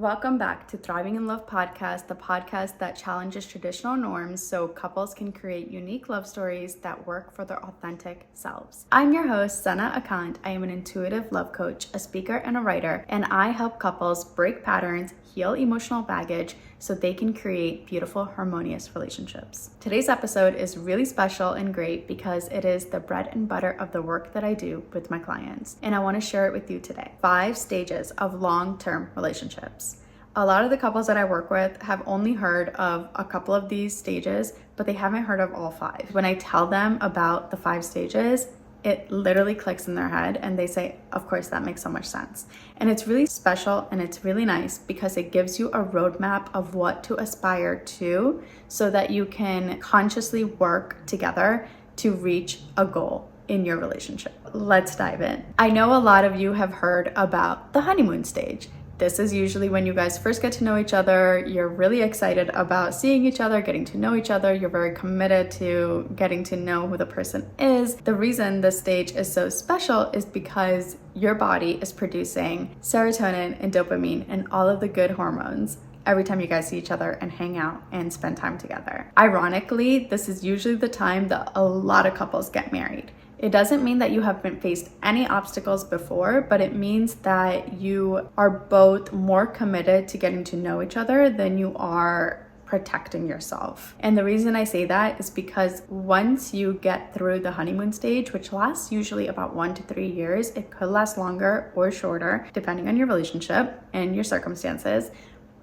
Welcome back to Thriving in Love podcast, the podcast that challenges traditional norms so couples can create unique love stories that work for their authentic selves. I'm your host, Sana Akant. I am an intuitive love coach, a speaker, and a writer, and I help couples break patterns, heal emotional baggage, so they can create beautiful, harmonious relationships. Today's episode is really special and great because it is the bread and butter of the work that I do with my clients, and I want to share it with you today. 5 stages of long-term relationships. A lot of the couples that I work with have only heard of a couple of these stages, but they haven't heard of all 5. When I tell them about the 5 stages, it literally clicks in their head and they say, of course, that makes so much sense. And it's really special and it's really nice because it gives you a roadmap of what to aspire to so that you can consciously work together to reach a goal in your relationship. Let's dive in. I know a lot of you have heard about the honeymoon stage. This is usually when you guys first get to know each other. You're really excited about seeing each other, getting to know each other. You're very committed to getting to know who the person is. The reason this stage is so special is because your body is producing serotonin and dopamine and all of the good hormones every time you guys see each other and hang out and spend time together. Ironically, this is usually the time that a lot of couples get married. It doesn't mean that you haven't faced any obstacles before, but it means that you are both more committed to getting to know each other than you are protecting yourself. And the reason I say that is because once you get through the honeymoon stage, which lasts usually about 1 to 3 years, it could last longer or shorter, depending on your relationship and your circumstances.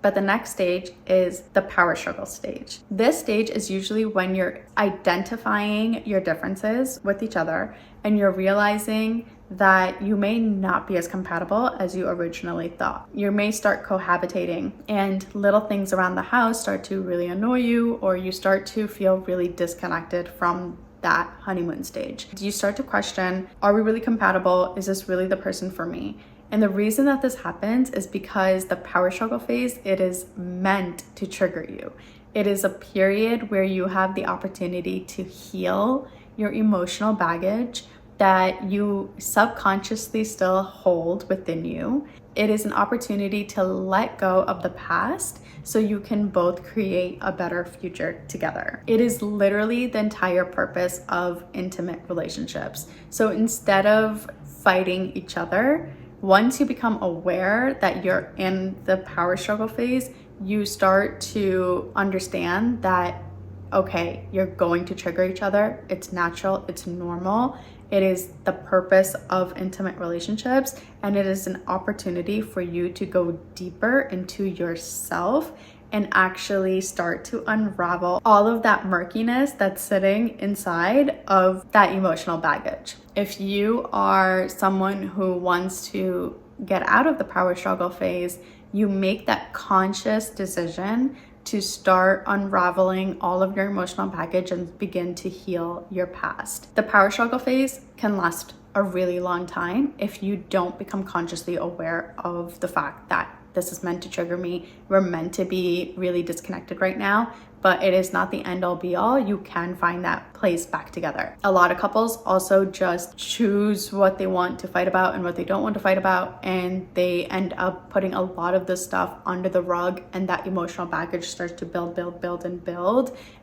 But the next stage is the power struggle stage. This stage is usually when you're identifying your differences with each other and you're realizing that you may not be as compatible as you originally thought. You may start cohabitating and little things around the house start to really annoy you, or you start to feel really disconnected from that honeymoon stage. You start to question, are we really compatible? Is this really the person for me? And the reason that this happens is because the power struggle phase, it is meant to trigger you. It is a period where you have the opportunity to heal your emotional baggage that you subconsciously still hold within you. It is an opportunity to let go of the past so you can both create a better future together. It is literally the entire purpose of intimate relationships. So instead of fighting each other, once you become aware that you're in the power struggle phase, you start to understand that, okay, you're going to trigger each other. It's natural, it's normal. It is the purpose of intimate relationships, and it is an opportunity for you to go deeper into yourself and actually start to unravel all of that murkiness that's sitting inside of that emotional baggage. If you are someone who wants to get out of the power struggle phase, you make that conscious decision to start unraveling all of your emotional baggage and begin to heal your past. The power struggle phase can last a really long time if you don't become consciously aware of the fact that this is meant to trigger me. We're meant to be really disconnected right now, but it is not the end all be all. You can find that place back together. A lot of couples also just choose what they want to fight about and what they don't want to fight about, and they end up putting a lot of this stuff under the rug, and that emotional baggage starts to build.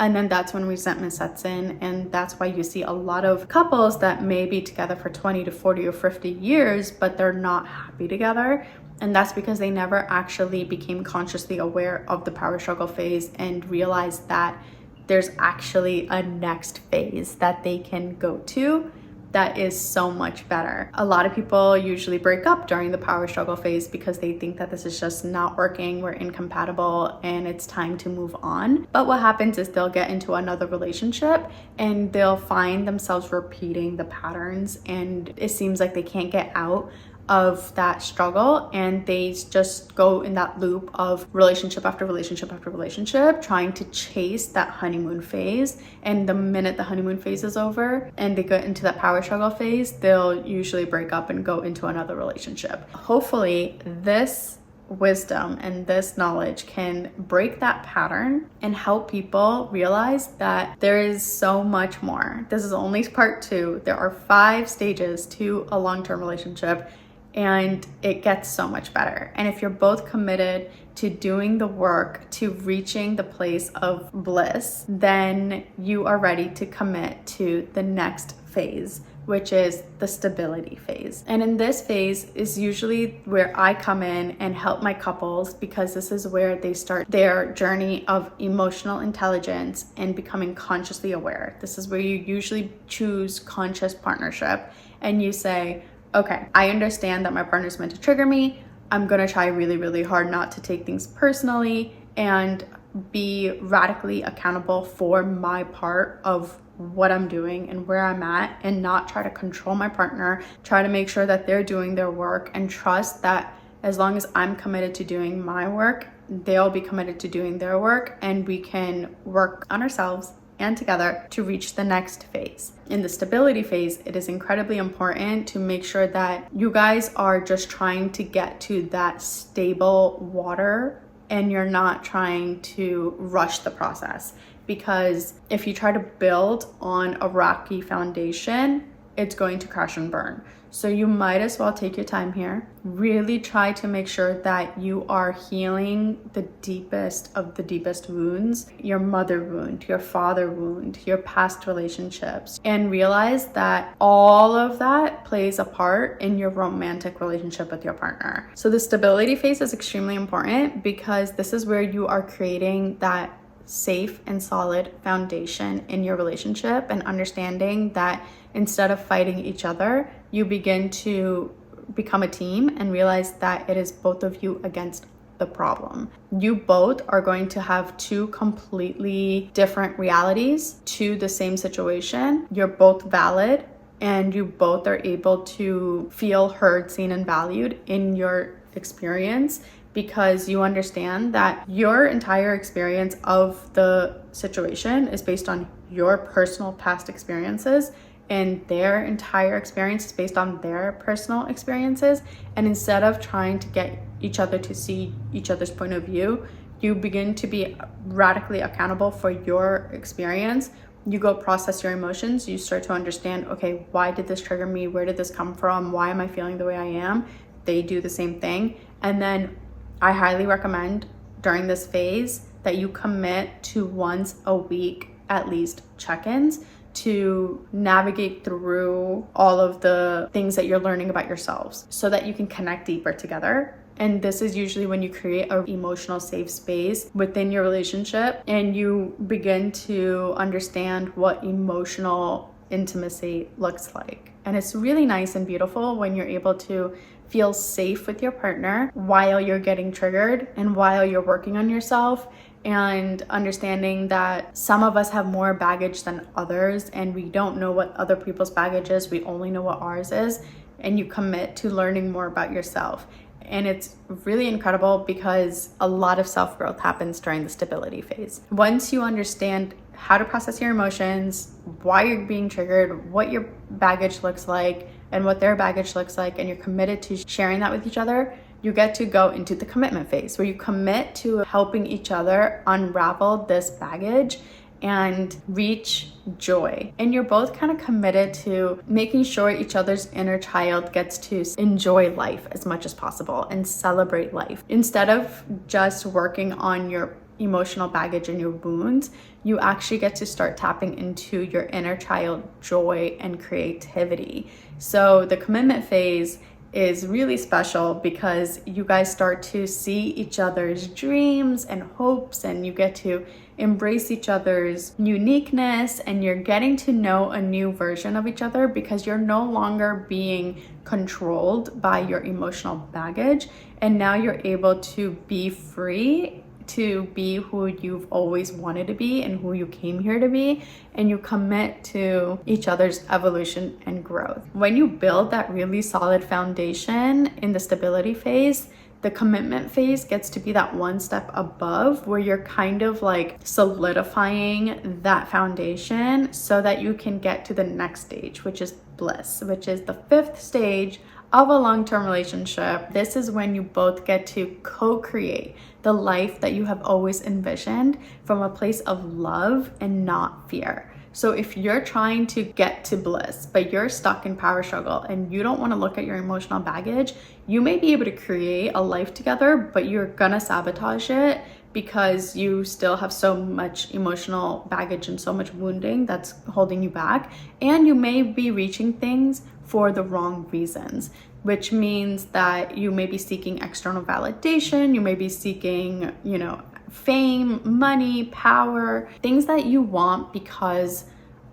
And then that's when resentment sets in, and that's why you see a lot of couples that may be together for 20 to 40 or 50 years, but they're not happy together. And that's because they never actually became consciously aware of the power struggle phase and realized that there's actually a next phase that they can go to that is so much better. A lot of people usually break up during the power struggle phase because they think that this is just not working, we're incompatible, and it's time to move on. But what happens is they'll get into another relationship and they'll find themselves repeating the patterns, and it seems like they can't get out of that struggle, and they just go in that loop of relationship after relationship after relationship, trying to chase that honeymoon phase. And the minute the honeymoon phase is over and they get into that power struggle phase, they'll usually break up and go into another relationship. Hopefully this wisdom and this knowledge can break that pattern and help people realize that there is so much more. This is only part 2. There are 5 stages to a long-term relationship. and it gets so much better. And if you're both committed to doing the work to reaching the place of bliss, then you are ready to commit to the next phase, which is the stability phase. And in this phase is usually where I come in and help my couples, because this is where they start their journey of emotional intelligence and becoming consciously aware. This is where you usually choose conscious partnership and you say, okay, I understand that my partner's meant to trigger me. I'm gonna try really, really hard not to take things personally and be radically accountable for my part of what I'm doing and where I'm at, and not try to control my partner, try to make sure that they're doing their work, and trust that as long as I'm committed to doing my work, they'll be committed to doing their work, and we can work on ourselves and together to reach the next phase. In the stability phase, it is incredibly important to make sure that you guys are just trying to get to that stable water and you're not trying to rush the process. Because if you try to build on a rocky foundation, it's going to crash and burn. So you might as well take your time here. Really try to make sure that you are healing the deepest of the deepest wounds, your mother wound, your father wound, your past relationships, and realize that all of that plays a part in your romantic relationship with your partner. So the stability phase is extremely important because this is where you are creating that safe and solid foundation in your relationship, and understanding that instead of fighting each other, you begin to become a team and realize that it is both of you against the problem. You both are going to have two completely different realities to the same situation. You're both valid and you both are able to feel heard, seen, and valued in your experience, because you understand that your entire experience of the situation is based on your personal past experiences, and their entire experience is based on their personal experiences. And instead of trying to get each other to see each other's point of view, you begin to be radically accountable for your experience. You go process your emotions. You start to understand, okay, why did this trigger me? Where did this come from? Why am I feeling the way I am? They do the same thing. And then I highly recommend during this phase that you commit to once a week, at least, check-ins to navigate through all of the things that you're learning about yourselves so that you can connect deeper together. And this is usually when you create an emotional safe space within your relationship and you begin to understand what emotional intimacy looks like. And it's really nice and beautiful when you're able to feel safe with your partner while you're getting triggered and while you're working on yourself, and understanding that some of us have more baggage than others and we don't know what other people's baggage is, we only know what ours is, and you commit to learning more about yourself. And it's really incredible because a lot of self-growth happens during the stability phase. Once you understand how to process your emotions, why you're being triggered, what your baggage looks like, and what their baggage looks like, and you're committed to sharing that with each other, you get to go into the commitment phase where you commit to helping each other unravel this baggage and reach joy. And you're both kind of committed to making sure each other's inner child gets to enjoy life as much as possible and celebrate life. Instead of just working on your emotional baggage and your wounds, you actually get to start tapping into your inner child joy and creativity. So the commitment phase is really special because you guys start to see each other's dreams and hopes, and you get to embrace each other's uniqueness, and you're getting to know a new version of each other because you're no longer being controlled by your emotional baggage, and now you're able to be free to be who you've always wanted to be and who you came here to be, and you commit to each other's evolution and growth. When you build that really solid foundation in the stability phase, the commitment phase gets to be that one step above where you're kind of like solidifying that foundation so that you can get to the next stage, which is bliss, which is the fifth stage of a long-term relationship. This is when you both get to co-create the life that you have always envisioned from a place of love and not fear. So if you're trying to get to bliss, but you're stuck in power struggle and you don't want to look at your emotional baggage, you may be able to create a life together, but you're gonna sabotage it because you still have so much emotional baggage and so much wounding that's holding you back. And you may be reaching things for the wrong reasons, which means that you may be seeking external validation, you may be seeking, fame, money, power, things that you want because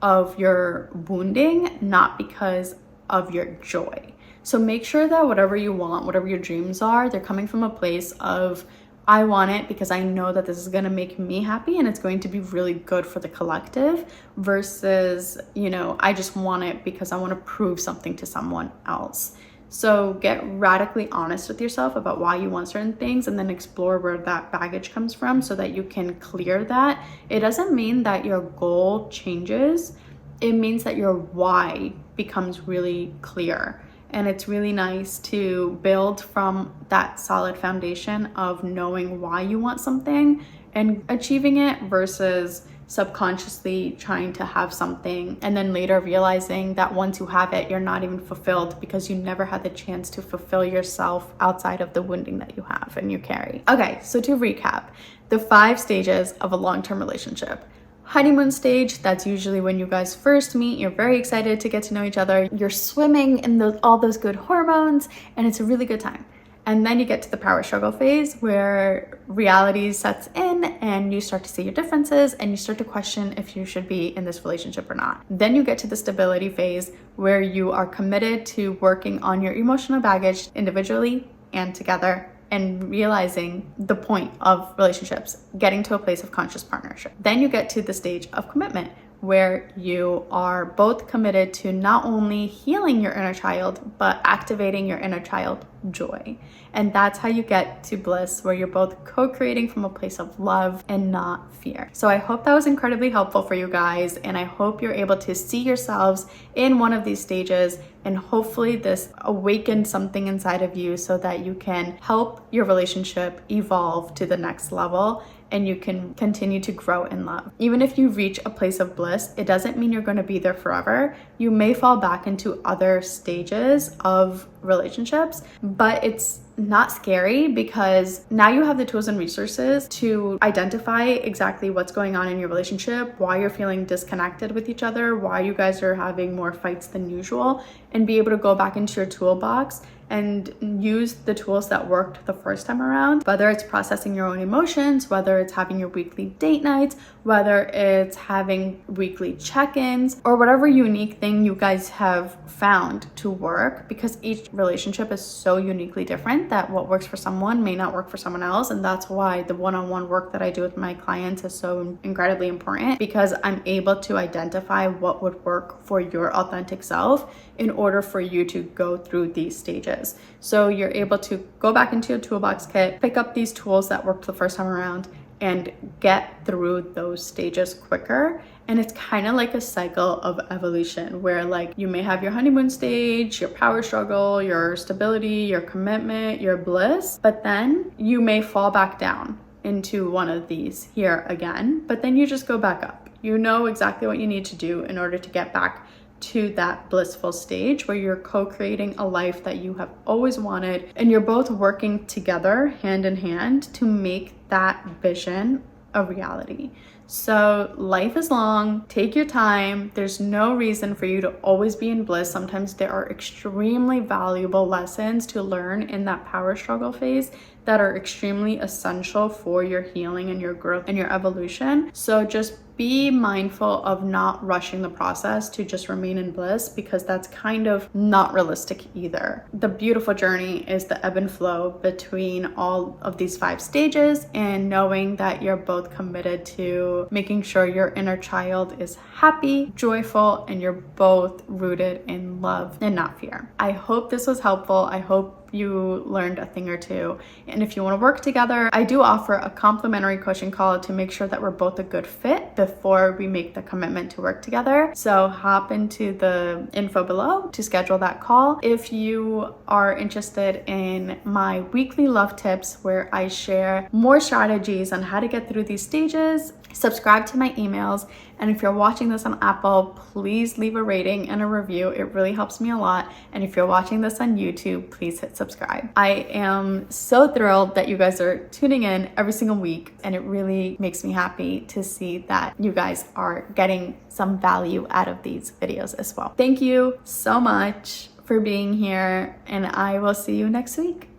of your wounding, not because of your joy. So make sure that whatever you want, whatever your dreams are, they're coming from a place of, I want it because I know that this is going to make me happy and it's going to be really good for the collective, versus, I just want it because I want to prove something to someone else. So get radically honest with yourself about why you want certain things, and then explore where that baggage comes from so that you can clear that. It doesn't mean that your goal changes. It means that your why becomes really clear. And it's really nice to build from that solid foundation of knowing why you want something and achieving it, versus subconsciously trying to have something and then later realizing that once you have it, you're not even fulfilled because you never had the chance to fulfill yourself outside of the wounding that you have and you carry. Okay, so to recap, the 5 stages of a long-term relationship. Honeymoon stage, that's usually when you guys first meet. You're very excited to get to know each other. You're swimming in all those good hormones, and it's a really good time. And then you get to the power struggle phase, where reality sets in and you start to see your differences and you start to question if you should be in this relationship or not. Then you get to the stability phase, where you are committed to working on your emotional baggage individually and together, and realizing the point of relationships, getting to a place of conscious partnership. Then you get to the stage of commitment, where you are both committed to not only healing your inner child, but activating your inner child joy. And that's how you get to bliss, where you're both co-creating from a place of love and not fear. So I hope that was incredibly helpful for you guys, and I hope you're able to see yourselves in one of these stages, and hopefully this awakened something inside of you so that you can help your relationship evolve to the next level and you can continue to grow in love. Even if you reach a place of bliss, it doesn't mean you're going to be there forever. You may fall back into other stages of relationships, but it's not scary, because now you have the tools and resources to identify exactly what's going on in your relationship, why you're feeling disconnected with each other, why you guys are having more fights than usual, and be able to go back into your toolbox and use the tools that worked the first time around, whether it's processing your own emotions, whether it's having your weekly date nights, whether it's having weekly check-ins, or whatever unique thing you guys have found to work, because each relationship is so uniquely different that what works for someone may not work for someone else. And that's why the one-on-one work that I do with my clients is so incredibly important, because I'm able to identify what would work for your authentic self in order for you to go through these stages. So you're able to go back into your toolbox kit, pick up these tools that worked the first time around, and get through those stages quicker. And it's kind of like a cycle of evolution, where like you may have your honeymoon stage, your power struggle, your stability, your commitment, your bliss, but then you may fall back down into one of these here again, but then you just go back up. You know exactly what you need to do in order to get back to that blissful stage where you're co-creating a life that you have always wanted, and you're both working together hand in hand to make that vision a reality. So life is long, take your time. There's no reason for you to always be in bliss. Sometimes there are extremely valuable lessons to learn in that power struggle phase that are extremely essential for your healing and your growth and your evolution. So just be mindful of not rushing the process to just remain in bliss, because that's kind of not realistic either. The beautiful journey is the ebb and flow between all of these 5 stages, and knowing that you're both committed to making sure your inner child is happy, joyful, and you're both rooted in love and not fear. I hope this was helpful. I hope you learned a thing or two. And if you want to work together, I do offer a complimentary coaching call to make sure that we're both a good fit before we make the commitment to work together. So hop into the info below to schedule that call. If you are interested in my weekly love tips, where I share more strategies on how to get through these stages, subscribe to my emails, and if you're watching this on Apple, please leave a rating and a review. It really helps me a lot. And if you're watching this on YouTube, please hit subscribe. I am so thrilled that you guys are tuning in every single week, and it really makes me happy to see that you guys are getting some value out of these videos as well. Thank you so much for being here, and I will see you next week.